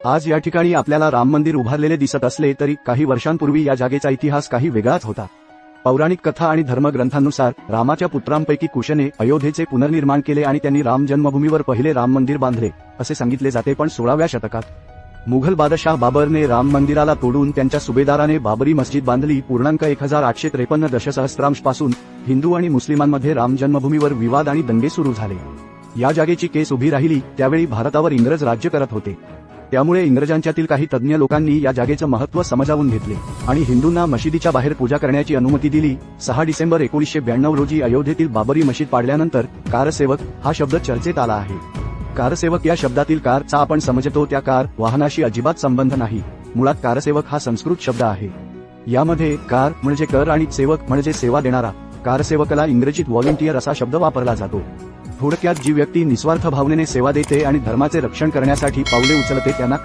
आज या ठिकाणी आपल्याला राम मंदिर उभारलेले दिसत असले तरी काही वर्षांपूर्वी या जागेचा इतिहास काही वेगळाच होता। पौराणिक कथा आणि धर्मग्रंथांनुसार रामाच्या पुत्रांपैकी कुशने अयोध्येचे पुनर्निर्माण केले आणि त्यांनी राम जन्मभूमीवर पहिले राम मंदिर बांधले असे सांगितले जाते। पण 16व्या शतकात मुघल बादशाह बाबरने राम मंदिराला तोडून त्यांच्या सुभेदाराने बाबरी मस्जिद बांधली। 1853 दशसहस्रांशपासून हिंदू आणि मुस्लिमांमध्ये राम जन्मभूमीवर विवाद आणि दंगे सुरू झाले। या जागेची केस उभी राहिली त्यावेळी भारतावर इंग्रज राज्य करत होते, त्यामुळे इंग्रजांच्यातील काही तज्ज्ञ लोकांनी या जागेचं महत्त्व समजावून घेतले आणि हिंदूंना मशिदीच्या बाहेर पूजा करण्याची अनुमती दिली। 6 डिसेंबर 1992 रोजी अयोध्येतील बाबरी मशीद पाडल्यानंतर कारसेवक हा शब्द चर्चेत आला आहे। कारसेवक या शब्दातील कारचा आपण समजतो त्या कार वाहनाशी अजिबात संबंध नाही। मुळात कारसेवक हा संस्कृत शब्द आहे। यामध्ये कार म्हणजे कर आणि सेवक म्हणजे सेवा देणारा। कारसेवकाला इंग्रजीत व्हॉलंटियर असा शब्द वापरला जातो। थोडक्यात जी व्यक्ती निस्वार्थ भावनेने सेवा देते आणि धर्माचे रक्षण करण्यासाठी पावले उचलते त्यांना